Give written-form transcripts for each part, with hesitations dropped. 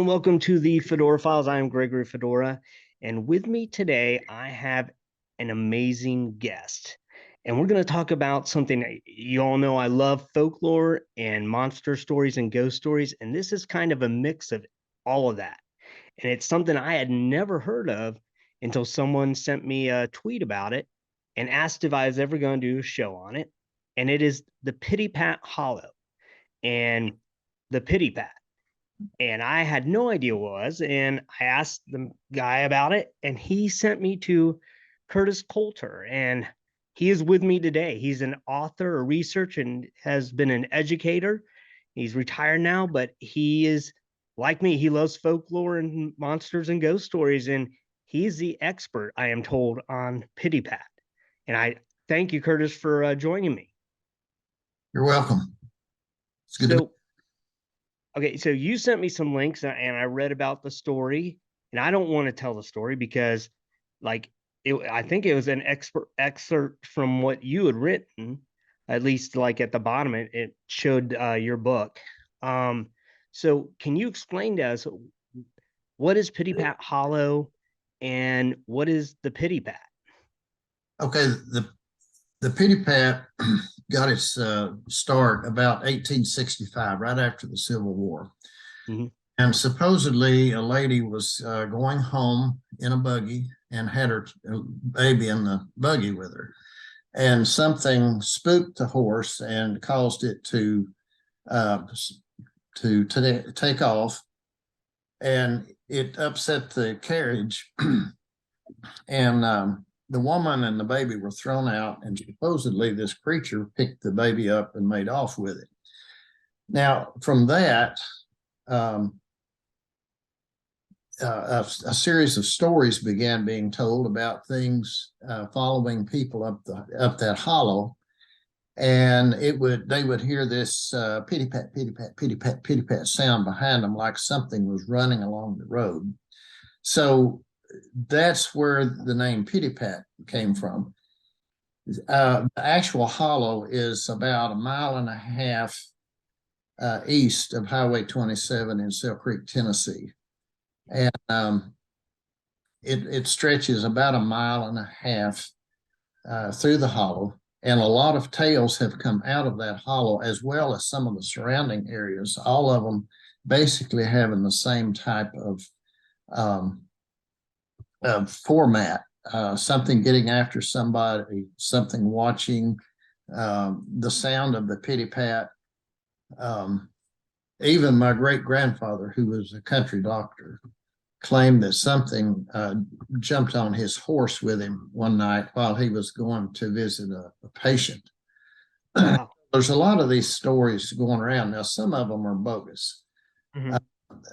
and welcome to the Fedora Files. I am Gregory Fedora, and with me today, I have an amazing guest. And we're going to talk about something that you all know I love folklore and monster stories and ghost stories. And this is kind of a mix of all of that. And it's something I had never heard of until someone sent me a tweet about it and asked if I was ever going to do a show on it. And it is the Pitty Pat Hollow and the Pitty Pat. And I had no idea what it was. And I asked the guy about it, and he sent me to Curtis Coulter. And he is with me today. He's an author, a researcher, and has been an educator. He's retired now, but he is like me. He loves folklore and monsters and ghost stories. And he's the expert, I am told, on Pitty Pat. And I thank you, Curtis, for joining me. You're welcome. It's good to be. Okay, so you sent me some links and I read about the story, and I don't want to tell the story because, I think it was an excerpt from what you had written, at least like at the bottom, it showed your book. So can you explain to us what is Pitty Pat Hollow and what is the Pitty Pat? Okay, the Pitty Pat got its start about 1865, right after the Civil War. Mm-hmm. And supposedly a lady was going home in a buggy and had her baby in the buggy with her. And something spooked the horse and caused it to take off. And it upset the carriage. And the woman and the baby were thrown out, and supposedly this creature picked the baby up and made off with it. Now, from that, a series of stories began being told about things following people up that hollow, and they would hear this pitty pat, pitty pat, pitty pat, pitty pat sound behind them, like something was running along the road. So that's where the name Pitty Pat came from. The actual hollow is about 1.5 miles east of Highway 27 in Sale Creek, Tennessee. And it stretches about 1.5 miles through the hollow. And a lot of tales have come out of that hollow, as well as some of the surrounding areas, all of them basically having the same type of format, something getting after somebody, something watching, the sound of the pitty pat. Even my great-grandfather, who was a country doctor, claimed that something jumped on his horse with him one night while he was going to visit a patient. Wow. There's a lot of these stories going around. Now, some of them are bogus. Mm-hmm.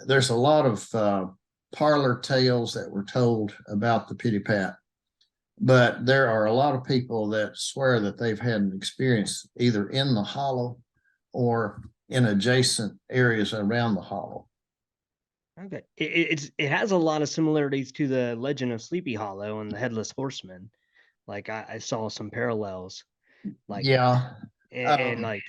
There's a lot of parlor tales that were told about the Pitty Pat, but there are a lot of people that swear that they've had an experience either in the hollow or in adjacent areas around the hollow. Okay, it has a lot of similarities to the legend of Sleepy Hollow and the Headless Horseman. Like I saw some parallels. Like yeah, and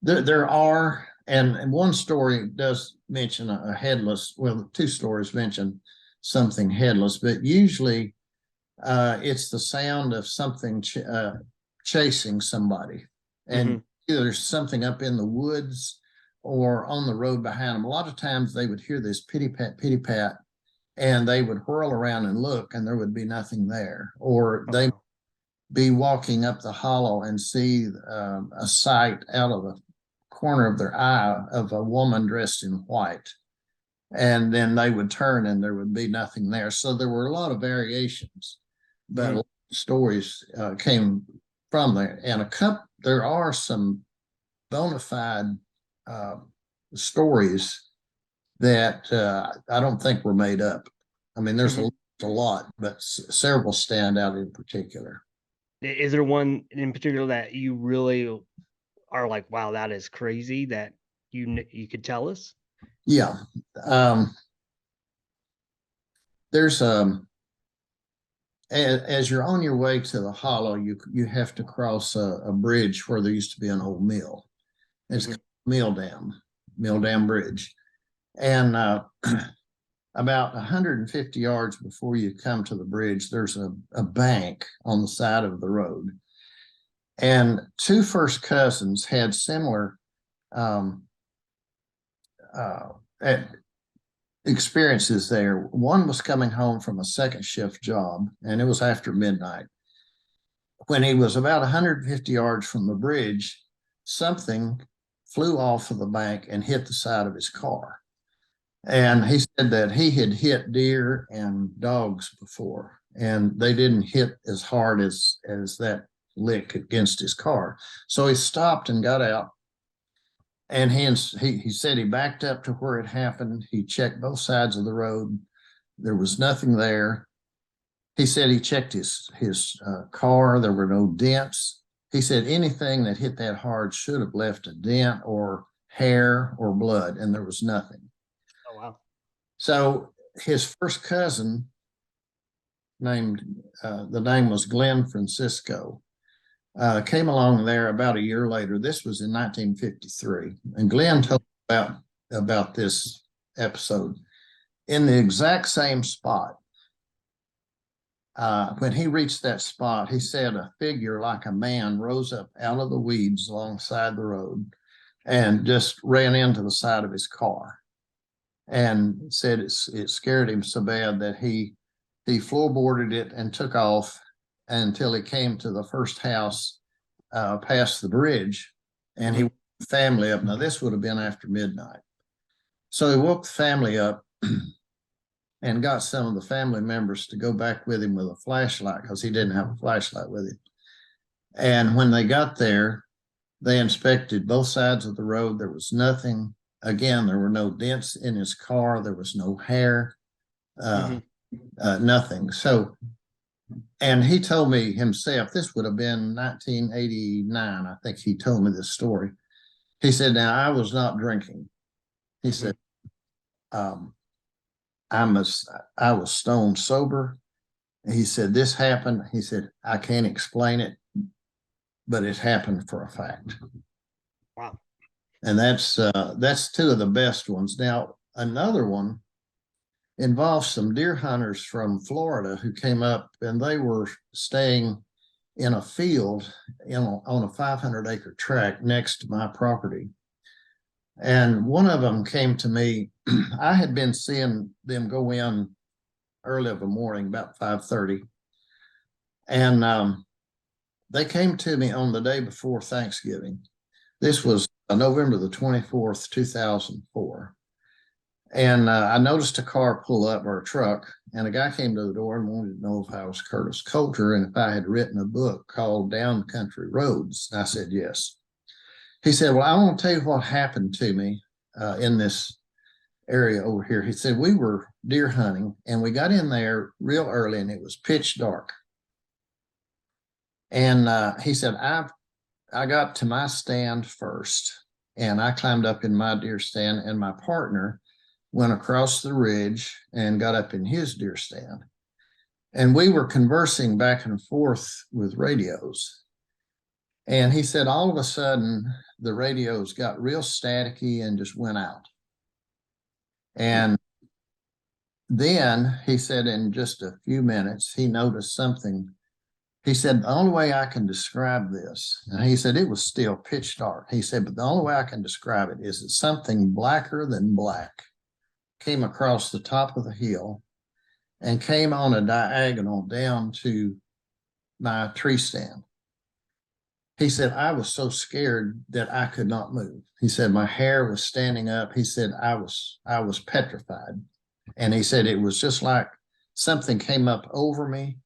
there are. And one story does mention a headless, well, two stories mention something headless, but usually it's the sound of something chasing somebody. And mm-hmm. Either there's something up in the woods or on the road behind them. A lot of times they would hear this pitty pat, and they would whirl around and look, and there would be nothing there. Or they'd be walking up the hollow and see a sight out of the corner of their eye of a woman dressed in white, and then they would turn and there would be nothing there. So there were a lot of variations, but mm-hmm. a lot of stories came from there. And there are some bona fide stories that I don't think were made up. I mean, there's mm-hmm. a lot, but several stand out in particular. Is there one in particular that you really are like, wow, that is crazy, that you could tell us? Yeah. There's as you're on your way to the hollow, you have to cross a bridge where there used to be an old mill. It's mm-hmm. Mill Dam Bridge. And about 150 yards before you come to the bridge, there's a bank on the side of the road. And two first cousins had similar uh, experiences there. One was coming home from a second shift job, and it was after midnight. When he was about 150 yards from the bridge, something flew off of the bank and hit the side of his car. And he said that he had hit deer and dogs before, and they didn't hit as hard as that lick against his car. So he stopped and got out. And he said he backed up to where it happened. He checked both sides of the road. There was nothing there. He said he checked his car. There were no dents. He said anything that hit that hard should have left a dent or hair or blood, and there was nothing. Oh, wow. So his first cousin, the name was Glenn Francisco, came along there about a year later. This was in 1953. And Glenn told about this episode. In the exact same spot, when he reached that spot, he said a figure like a man rose up out of the weeds alongside the road and just ran into the side of his car, and said it scared him so bad that he floorboarded it and took off until he came to the first house past the bridge, and he woke the family up. Now, this would have been after midnight. So he woke the family up and got some of the family members to go back with him with a flashlight, because he didn't have a flashlight with him. And when they got there, they inspected both sides of the road. There was nothing. Again, there were no dents in his car. There was no hair, nothing. So, and he told me himself, this would have been 1989. I think he told me this story. He said, now, I was not drinking. He said, I was stone sober. He said, this happened. He said, I can't explain it, but it happened for a fact. Wow. And that's two of the best ones. Now, another one involves some deer hunters from Florida who came up, and they were staying in a field on a 500-acre tract next to my property. And one of them came to me. I had been seeing them go in early of a morning, about 5:30. And they came to me on the day before Thanksgiving. This was November the 24th, 2004. And I noticed a car pull up, or a truck, and a guy came to the door and wanted to know if I was Curtis Coulter and if I had written a book called Down Country Roads. And I said, yes. He said, well, I want to tell you what happened to me in this area over here. He said, we were deer hunting, and we got in there real early, and it was pitch dark. And he said, I got to my stand first, and I climbed up in my deer stand, and my partner went across the ridge and got up in his deer stand. And we were conversing back and forth with radios. And he said, all of a sudden, the radios got real staticky and just went out. And then he said, in just a few minutes, he noticed something. He said, the only way I can describe this, and he said it was still pitch dark. He said, but the only way I can describe it is that something blacker than black came across the top of the hill and came on a diagonal down to my tree stand. He said, I was so scared that I could not move. He said, my hair was standing up. He said, I was petrified. And he said, it was just like something came up over me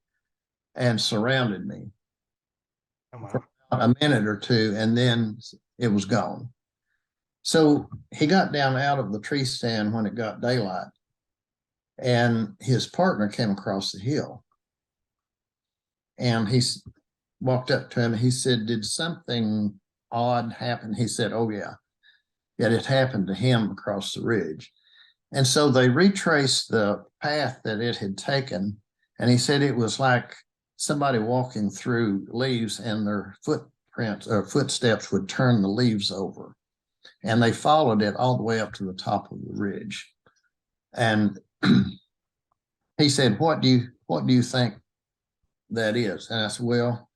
and surrounded me for a minute or two, and then it was gone. So he got down out of the tree stand when it got daylight, and his partner came across the hill. And he walked up to him. He said, did something odd happen? He said, oh, yeah. Yet it happened to him across the ridge. And so they retraced the path that it had taken. And he said it was like somebody walking through leaves, and their footprints or footsteps would turn the leaves over. and they followed it all the way up to the top of the ridge. And he said, what do you think that is? And I said, well,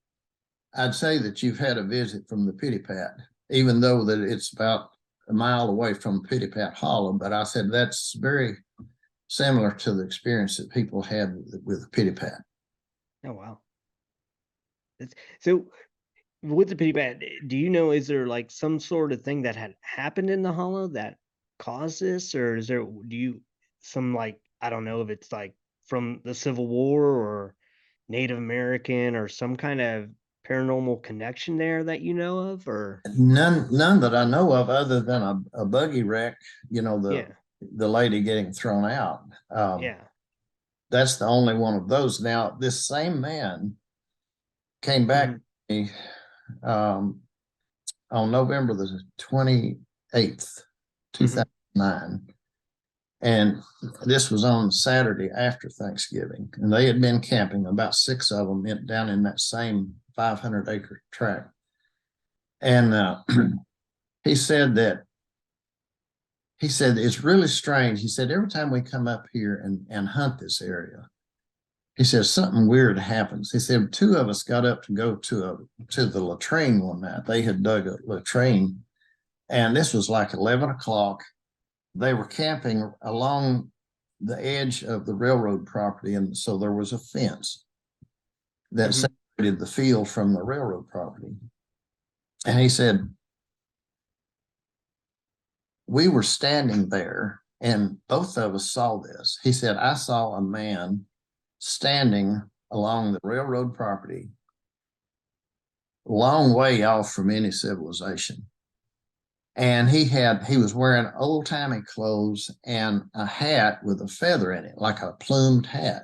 I'd say that you've had a visit from the Pitty Pat, even though that it's about a mile away from Pitty Pat Hollow. But I said, that's very similar to the experience that people had with Pitty Pat. Oh, wow. So with the Pitty Pat, do you know, is there like some sort of thing that had happened in the hollow that caused this? Or is there, do you, some like, I don't know if it's like from the Civil War or Native American or some kind of paranormal connection there that you know of? Or None that I know of, other than a buggy wreck, yeah, the lady getting thrown out. yeah. That's the only one of those. Now, this same man came back Mhm, to me on November the 28th, mhm, 2009. And this was on Saturday after Thanksgiving. And they had been camping, about 6 of them, down in that same 500-acre tract. And he said it's really strange. He said, every time we come up here and hunt this area, he says something weird happens. He said 2 of us got up to go to the latrine one night. They had dug a latrine, and this was like 11 o'clock. They were camping along the edge of the railroad property, and so there was a fence that mhm, separated the field from the railroad property. And he said, we were standing there, and both of us saw this. He said, I saw a man standing along the railroad property, long way off from any civilization. And he was wearing old timey clothes and a hat with a feather in it, like a plumed hat.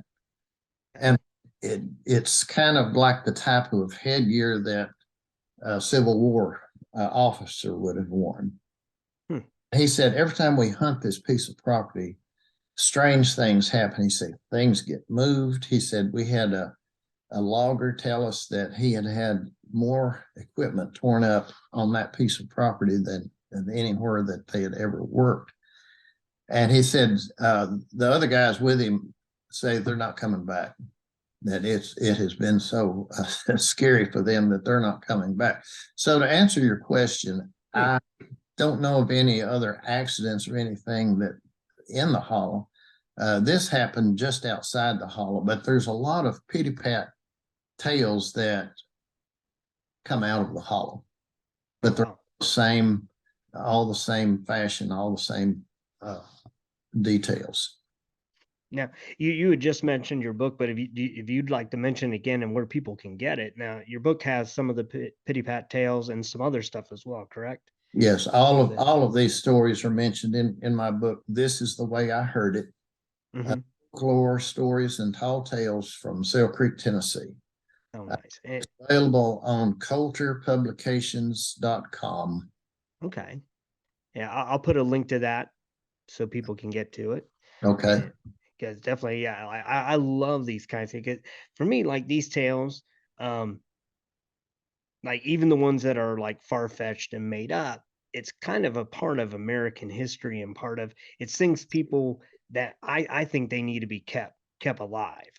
And it's kind of like the type of headgear that a Civil War officer would have worn. hmm, He said, every time we hunt this piece of property, strange things happen. He said, things get moved. He said, we had a logger tell us that he had more equipment torn up on that piece of property than anywhere that they had ever worked. And he said, the other guys with him say they're not coming back, that it has been so scary for them that they're not coming back. So to answer your question, hmm. I don't know of any other accidents or anything that in the hollow. This happened just outside the hollow, but there's a lot of Pitty Pat tales that come out of the hollow, Oh, but they're wow. all the same fashion, all the same details. Now, you had just mentioned your book, but if you'd like to mention again and where people can get it. Now, your book has some of the Pitty Pat tales and some other stuff as well, correct? Yes, Some of the all of these stories are mentioned in my book. This is the way I heard it. mhm. Folklore stories and tall tales from Sale Creek, Tennessee. Oh, Uh, nice. Available on coulterpublications.com. Okay. Yeah, I'll put a link to that so people can get to it. Okay. And because definitely, yeah, I love these kinds of, 'cause for me, like these tales, um, like even the ones that are like far-fetched and made up, it's kind of a part of American history and part of it's things people that I think they need to be kept alive.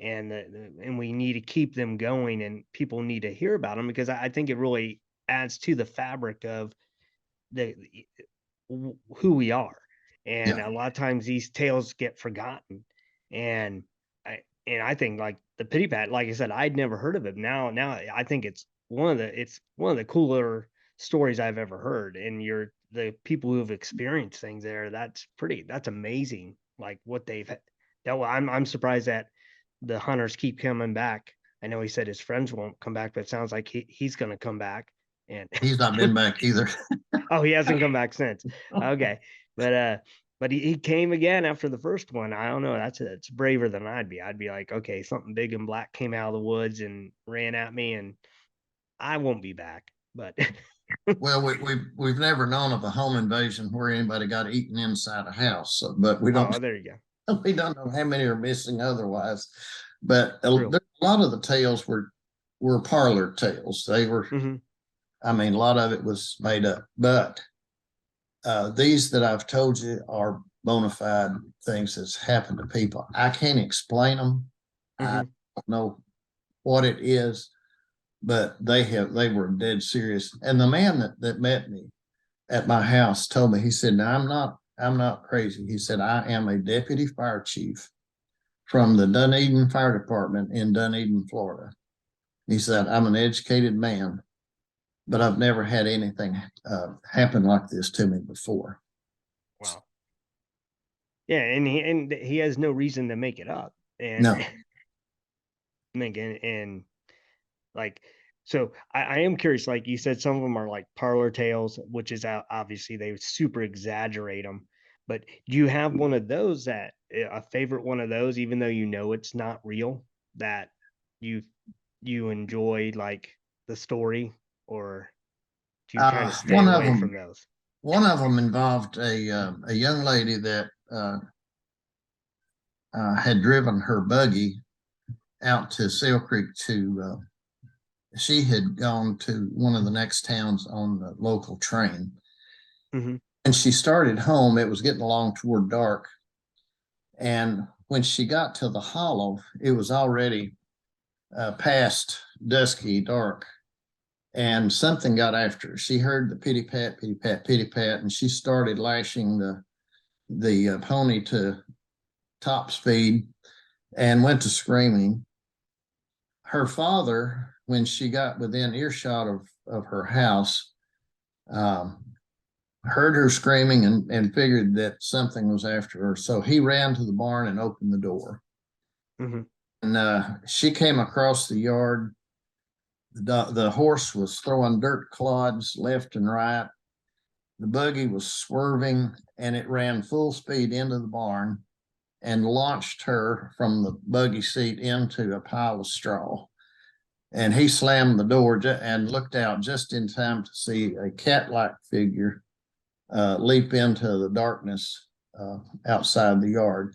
And and we need to keep them going and people need to hear about them because I think it really adds to the fabric of who we are. And Yeah. a lot of times these tales get forgotten. And I think like the Pitty Pat, like I said, I'd never heard of it. Now I think it's one of the cooler stories I've ever heard. And the people who have experienced things there, that's amazing. Like what I'm surprised that the hunters keep coming back. I know he said his friends won't come back, but it sounds like he's gonna come back. And He's not been back either. oh, he hasn't come back since. Okay. But he came again after the first one. I don't know. It's braver than I'd be. I'd be like, okay, something big and black came out of the woods and ran at me, and I won't be back. But Well, we've never known of a home invasion where anybody got eaten inside a house, so, but we don't oh, there you go. we don't know how many are missing otherwise. But True. a lot of the tales were parlor tales. They were, Hmm. I mean, a lot of it was made up. But These that I've told you are bona fide things that's happened to people. I can't explain them. I don't know what it is, but they were dead serious. And the man that met me at my house told me, he said, "Now I'm not crazy." He said, "I am a deputy fire chief from the Dunedin Fire Department in Dunedin, Florida." He said, "I'm an educated man, but I've never had anything happen like this to me before." Wow. Yeah, and he has no reason to make it up. And No. and like, so I am curious, like you said, some of them are like parlor tales, which is obviously they super exaggerate them. But do you have one of those that a favorite one of those, even though you know it's not real, that you you enjoy like the story, or do you kind of stay One of away them, from those? involved a young lady that had driven her buggy out to Sail Creek to. She had gone to one of the next towns on the local train, Mm-hmm. and she started home. It was getting along toward dark, and when she got to the hollow, it was already past dusky dark, and something got after her. She heard the pitty pat, pitty pat, pitty pat, and she started lashing the pony to top speed and went to screaming. Her father, when she got within earshot of her house, um, heard her screaming and figured that something was after her. So he ran to the barn and opened the door. Mm-hmm. And she came across the yard. The horse was throwing dirt clods left and right. The buggy was swerving, and it ran full speed into the barn and launched her from the buggy seat into a pile of straw. And he slammed the door and looked out just in time to see a cat-like figure leap into the darkness outside the yard.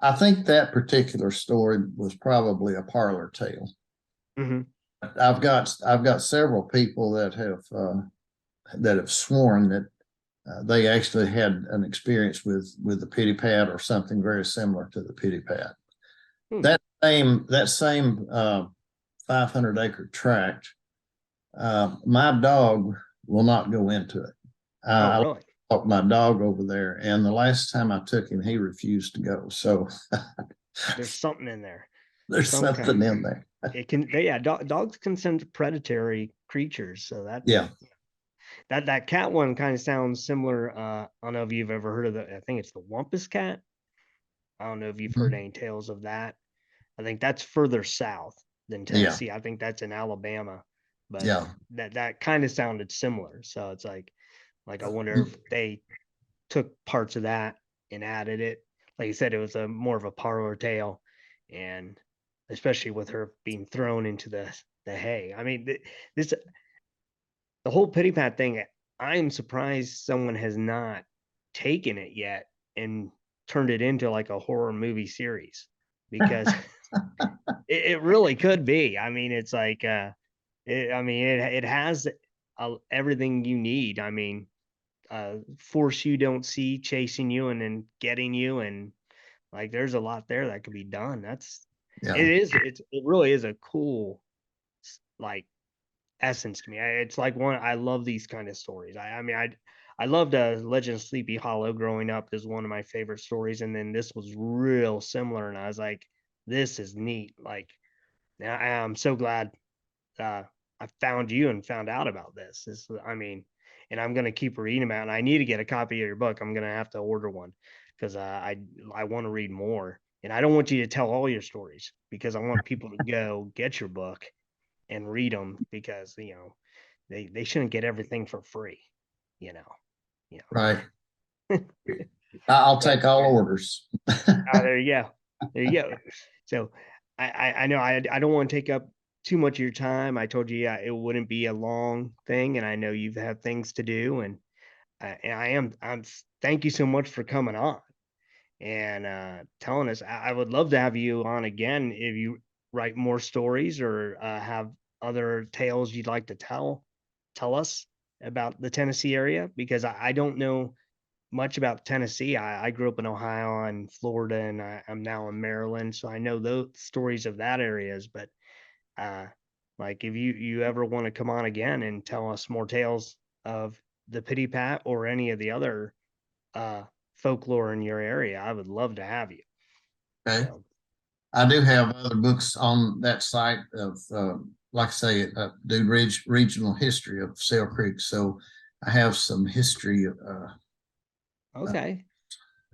I think that particular story was probably a parlor tale. Mm-hmm. I've got several people that have sworn that they actually had an experience with the pitty pat or something very similar to the pitty pat. Hmm. That same 500-acre tract, my dog will not go into it. Oh, I really? walked my dog over there, and the last time I took him, he refused to go. So There's something in there. there's Some kind. something in there. It can. Yeah, dogs can sense predatory creatures. So Yeah. that cat one kind of sounds similar. I don't know if you've ever heard of the. I think it's the Wampus cat. I don't know if you've heard Mhm. any tales of that. I think that's further south than Yeah. Tennessee. I think that's in Alabama, but Yeah. that kind of sounded similar. So it's like I wonder if they took parts of that and added it. Like you said, it was a more of a parlor tale, and especially with her being thrown into the hay. I mean, this the whole pity pat thing. I am surprised someone has not taken it yet and turned it into like a horror movie series, because it really could be. I mean, it's like it has everything you need. I mean, force you don't see chasing you and then getting you, and like there's a lot there that could be done. Yeah. It really is a cool like essence to me. It's like one, I love these kind of stories. I mean, I loved Legend of Sleepy Hollow growing up. Is one of my favorite stories, and then this was real similar, and I was like, this is neat. Like, now I'm so glad I found you and found out about this. I mean, and I'm gonna keep reading about it. And I need to get a copy of your book. I'm gonna have to order one because I want to read more. And I don't want you to tell all your stories, because I want people to go get your book and read them, because they shouldn't get everything for free. You know, you Right. know. I'll But take all orders. there you go. There you go. So I know I don't want to take up too much of your time. I told you, yeah, it wouldn't be a long thing, and I know you've had things to do, and I'm thank you so much for coming on and telling us. I would love to have you on again if you write more stories, or have other tales you'd like to tell us about the Tennessee area, because I don't know much about Tennessee. I grew up in Ohio and Florida, and I'm now in Maryland, so I know those stories of that areas. But uh, like if you ever want to come on again and tell us more tales of the Pitty Pat or any of the other uh, folklore in your area, I would love to have you. Okay. So, I do have other books on that site of, like I say, do regional history of Sail Creek. So I have some history okay.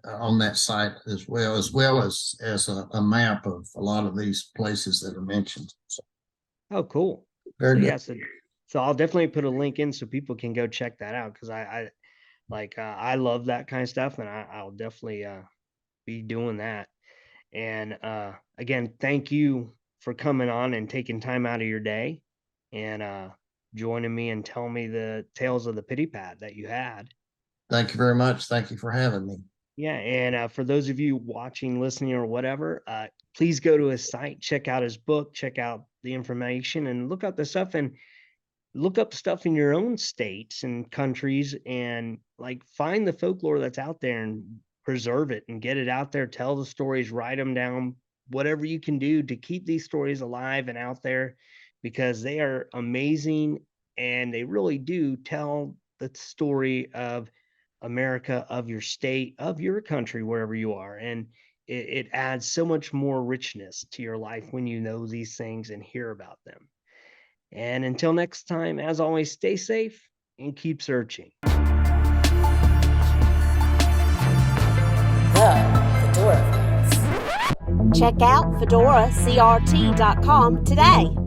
on that site as a map of a lot of these places that are mentioned. So Oh, cool. So very good. yeah, so I'll definitely put a link in so people can go check that out because I like I love that kind of stuff, and I'll definitely be doing that. And again, thank you for coming on and taking time out of your day and joining me and telling me the tales of the Pitty Pat that you had. Thank you very much. Thank you for having me. Yeah, and for those of you watching, listening, or whatever, please go to his site, check out his book, check out the information, and look up the stuff and look up stuff in your own states and countries, and like find the folklore that's out there and preserve it and get it out there. Tell the stories, write them down, whatever you can do to keep these stories alive and out there, because they are amazing and they really do tell the story of America, of your state, of your country, wherever you are. And it adds so much more richness to your life when you know these things and hear about them. And until next time, as always, stay safe and keep searching. The Fedora Files. Check out fedoracrt.com today.